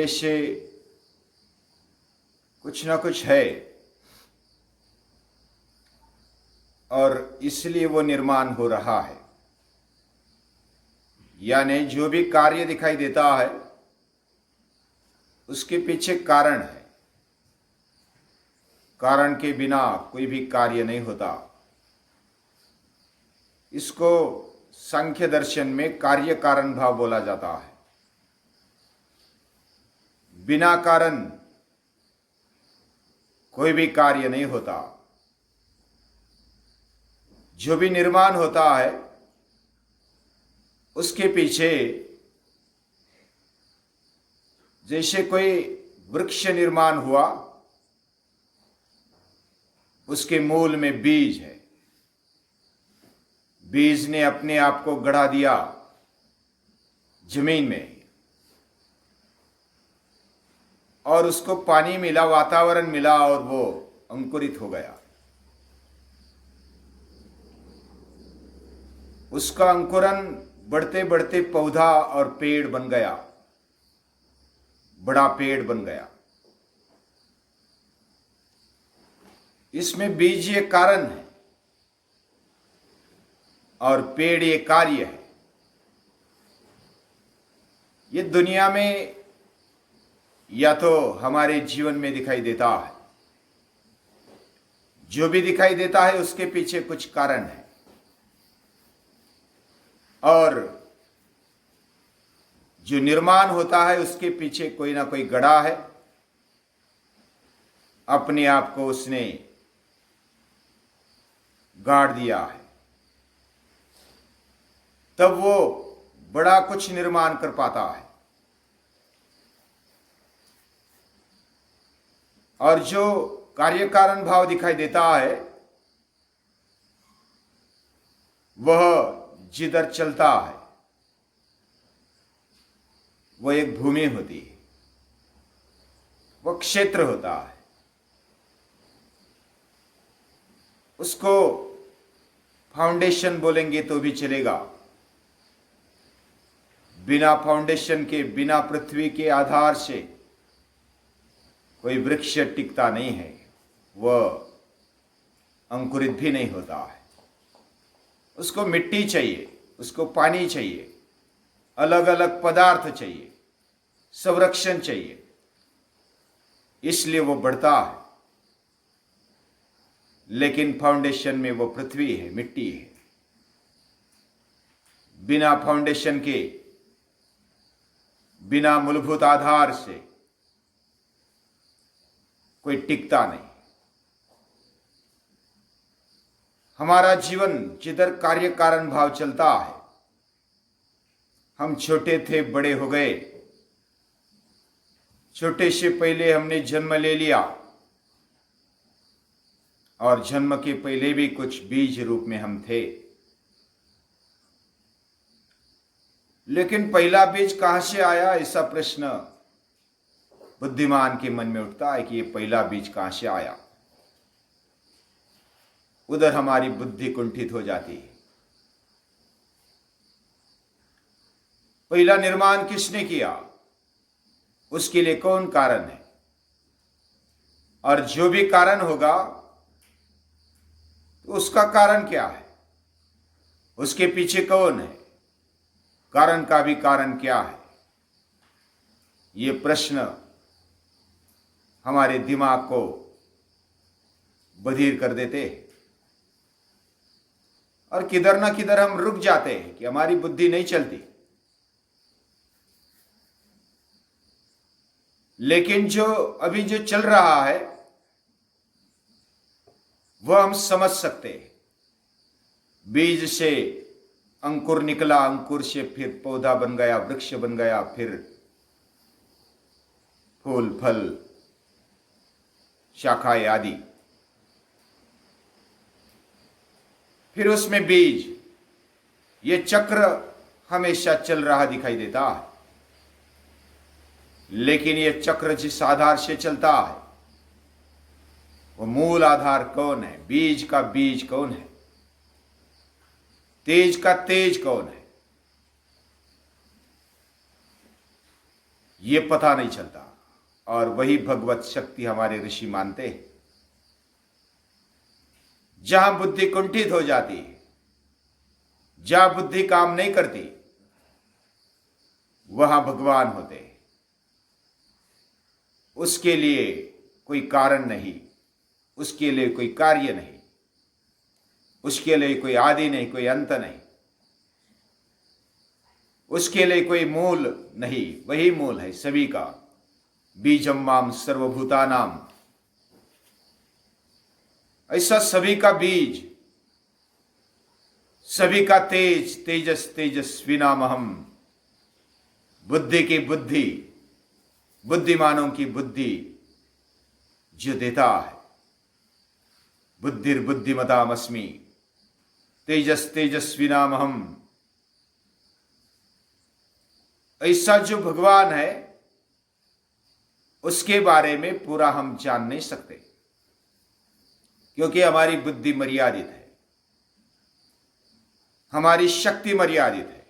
पहले से कुछ ना कुछ है और इसलिए वो निर्माण हो रहा है। यानी जो भी कार्य दिखाई देता है उसके पीछे कारण है। कारण के बिना कोई भी कार्य नहीं होता। इसको सांख्य दर्शन में कार्य कारण भाव बोला जाता है। बिना कारण कोई भी कार्य नहीं होता। जो भी निर्माण होता है उसके पीछे, जैसे कोई वृक्ष निर्माण हुआ, उसके मूल में बीज है। बीज ने अपने आप को गड़ा दिया जमीन में और उसको पानी मिला, वातावरण मिला और वो अंकुरित हो गया। उसका अंकुरन बढ़ते बढ़ते पौधा और पेड़ बन गया, बड़ा पेड़ बन गया। इसमें बीज ये कारण है और पेड़ ये कार्य है। ये दुनिया में या तो हमारे जीवन में दिखाई देता है। जो भी दिखाई देता है उसके पीछे कुछ कारण है और जो निर्माण होता है उसके पीछे कोई ना कोई गड़ा है। अपने आप को उसने गाड़ दिया है, तब वो बड़ा कुछ निर्माण कर पाता है। और जो कार्य कारण भाव दिखाई देता है वह जिधर चलता है वह एक भूमि होती है, वह क्षेत्र होता है। उसको फाउंडेशन बोलेंगे तो भी चलेगा। बिना फाउंडेशन के, बिना पृथ्वी के आधार से कोई वृक्ष टिकता नहीं है, वह अंकुरित भी नहीं होता है। उसको मिट्टी चाहिए, उसको पानी चाहिए, अलग अलग पदार्थ चाहिए, संरक्षण चाहिए, इसलिए वो बढ़ता है। लेकिन फाउंडेशन में वो पृथ्वी है, मिट्टी है। बिना फाउंडेशन के, बिना मूलभूत आधार से कोई टिकता नहीं। हमारा जीवन जिधर कार्य कारण भाव चलता है, हम छोटे थे, बड़े हो गए, छोटे से पहले हमने जन्म ले लिया और जन्म के पहले भी कुछ बीज रूप में हम थे। लेकिन पहला बीज कहां से आया, ऐसा प्रश्न बुद्धिमान के मन में उठता है कि ये पहला बीज कहां से आया। उधर हमारी बुद्धि कुंठित हो जाती है। पहला निर्माण किसने किया, उसके लिए कौन कारण है, और जो भी कारण होगा तो उसका कारण क्या है, उसके पीछे कौन है, कारण का भी कारण क्या है। ये प्रश्न हमारे दिमाग को बधिर कर देते हैं और किधर ना किधर हम रुक जाते हैं कि हमारी बुद्धि नहीं चलती। लेकिन जो अभी जो चल रहा है वह हम समझ सकते हैं। बीज से अंकुर निकला, अंकुर से फिर पौधा बन गया, वृक्ष बन गया, फिर फूल, फल, शाखाएं आदि, फिर उसमें बीज। ये चक्र हमेशा चल रहा दिखाई देता है। लेकिन ये चक्र जिस आधार से चलता है वो मूल आधार कौन है, बीज का बीज कौन है, तेज का तेज कौन है, ये पता नहीं चलता। और वही भगवत शक्ति हमारे ऋषि मानते हैं। जहां बुद्धि कुंठित हो जाती है, जहां बुद्धि काम नहीं करती, वहां भगवान होते हैं। उसके लिए कोई कारण नहीं, उसके लिए कोई कार्य नहीं, उसके लिए कोई आदि नहीं, कोई अंत नहीं, उसके लिए कोई मूल नहीं। वही मूल है सभी का। बीजम माम सर्वभूतानाम, ऐसा सभी का बीज, सभी का तेज, तेजस तेजस्विनामहम, बुद्धि की बुद्धि, बुद्धिमानों की बुद्धि जो देता है। बुद्धिर्बुद्धिमतामस्मि, तेजस तेजस्विनामहम। ऐसा जो भगवान है, उसके बारे में पूरा हम जान नहीं सकते, क्योंकि हमारी बुद्धि मर्यादित है, हमारी शक्ति मर्यादित है।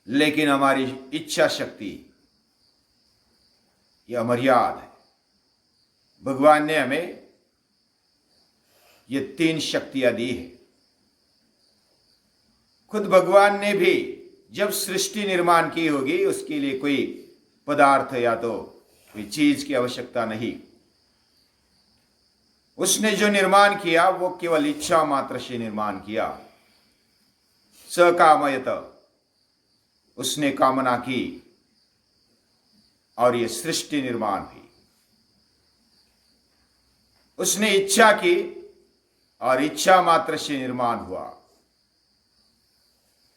लेकिन हमारी इच्छा शक्ति यह अमर्याद है। भगवान ने हमें ये 3 शक्तियां दी है। खुद भगवान ने भी जब सृष्टि निर्माण की होगी, उसके लिए कोई पदार्थ या तो कोई चीज की आवश्यकता नहीं। उसने जो निर्माण किया वो केवल इच्छा मात्र से निर्माण किया। सकामयत, उसने कामना की, और ये सृष्टि निर्माण भी उसने इच्छा की, और इच्छा मात्र से निर्माण हुआ।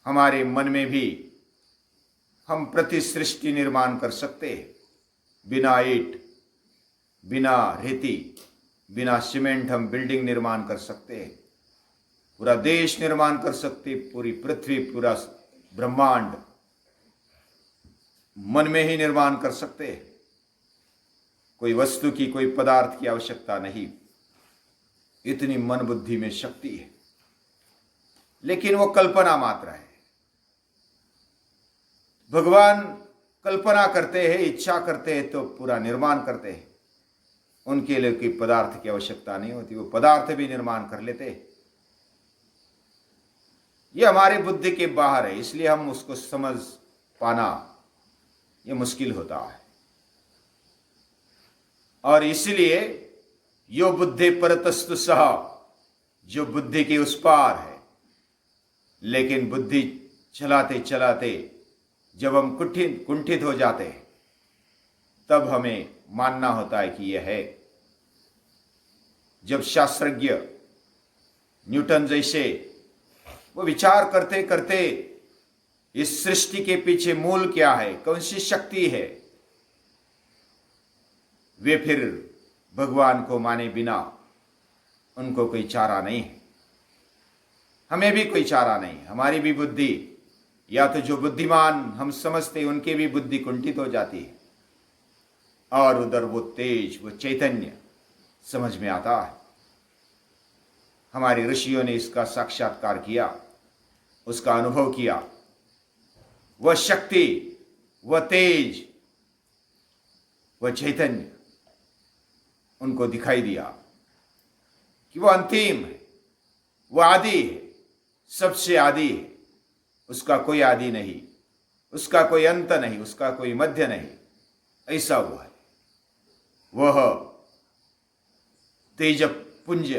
हमारे मन में भी हम प्रति सृष्टि निर्माण कर सकते हैं। बिना ईंट, बिना रेती, बिना सीमेंट हम बिल्डिंग निर्माण कर सकते हैं। पूरा देश निर्माण कर सकते हैं, पूरी पृथ्वी, पूरा ब्रह्मांड मन में ही निर्माण कर सकते हैं। कोई वस्तु की, कोई पदार्थ की आवश्यकता नहीं। इतनी मन बुद्धि में शक्ति है। लेकिन वो कल्पना मात्र है। भगवान कल्पना करते हैं, इच्छा करते हैं तो पूरा निर्माण करते हैं। उनके लिए कोई पदार्थ की आवश्यकता नहीं होती, वो पदार्थ भी निर्माण कर लेते हैं। ये हमारी बुद्धि के बाहर है, इसलिए हम उसको समझ पाना ये मुश्किल होता है। और इसलिए यो बुद्धि परतस्तु सह, जो बुद्धि के उस पार है। लेकिन बुद्धि चलाते चलाते जब हम कुंठित हो जाते हैं, तब हमें मानना होता है कि यह है। जब शास्त्रज्ञ न्यूटन जैसे वो विचार करते करते इस सृष्टि के पीछे मूल क्या है, कौन सी शक्ति है, वे फिर भगवान को माने बिना उनको कोई चारा नहीं है। हमें भी कोई चारा नहीं। हमारी भी बुद्धि, या तो जो बुद्धिमान हम समझते हैं उनकी भी बुद्धि कुंठित हो जाती है, और उधर वो तेज, वो चैतन्य समझ में आता है। हमारे ऋषियों ने इसका साक्षात्कार किया, उसका अनुभव किया। वह शक्ति, वह तेज, वह चैतन्य उनको दिखाई दिया कि वह अंतिम है, वह आदि है, सबसे आदि है। उसका कोई आदि नहीं, उसका कोई अंत नहीं, उसका कोई मध्य नहीं। ऐसा वो है। वह तेज पुंज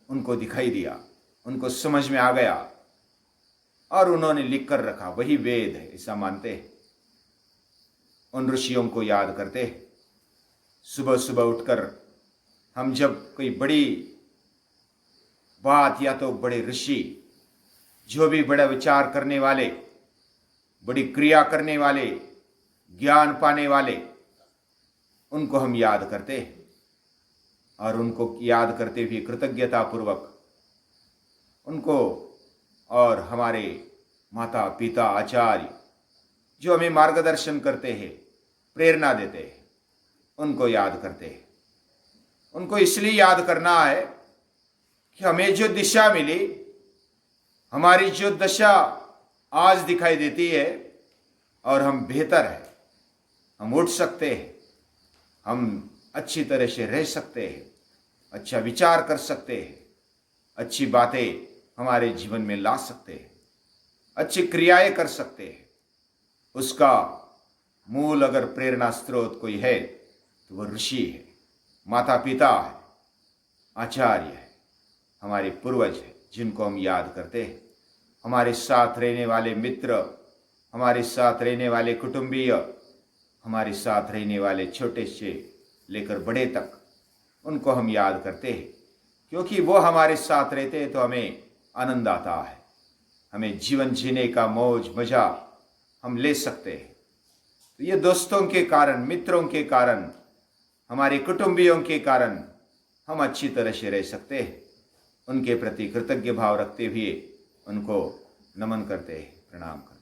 उनको दिखाई दिया, उनको समझ में आ गया, और उन्होंने लिख कर रखा। वही वेद है, ऐसा मानते हैं। उन ऋषियों को याद करते हैं। सुबह सुबह उठकर हम जब कोई बड़ी बात, या तो बड़े ऋषि, जो भी बड़ा विचार करने वाले, बड़ी क्रिया करने वाले, ज्ञान पाने वाले, उनको हम याद करते हैं। और उनको याद करते हुए कृतज्ञता पूर्वक उनको, और हमारे माता पिता आचार्य जो हमें मार्गदर्शन करते हैं, प्रेरणा देते हैं, उनको याद करते हैं। उनको इसलिए याद करना है कि हमें जो दिशा मिली, हमारी जो दशा आज दिखाई देती है, और हम बेहतर है, हम उठ सकते हैं, हम अच्छी तरह से रह सकते हैं, अच्छा विचार कर सकते हैं, अच्छी बातें हमारे जीवन में ला सकते हैं, अच्छी क्रियाएं कर सकते हैं। उसका मूल अगर प्रेरणा स्रोत कोई है तो वह ऋषि है, माता पिता है, आचार्य है, हमारे पूर्वज है, जिनको हम याद करते हैं। हमारे साथ रहने वाले मित्र, हमारे साथ रहने वाले कुटुंबीय, हमारे साथ रहने वाले छोटे से लेकर बड़े तक, उनको हम याद करते हैं, क्योंकि वो हमारे साथ रहते हैं तो हमें आनंद आता है, हमें जीवन जीने का मौज मजा हम ले सकते हैं। तो ये दोस्तों के कारण, मित्रों के कारण, हमारे कुटुंबियों के कारण हम अच्छी तरह से रह सकते हैं। उनके प्रति कृतज्ञ भाव रखते हुए उनको नमन करते हैं, प्रणाम करते हैं।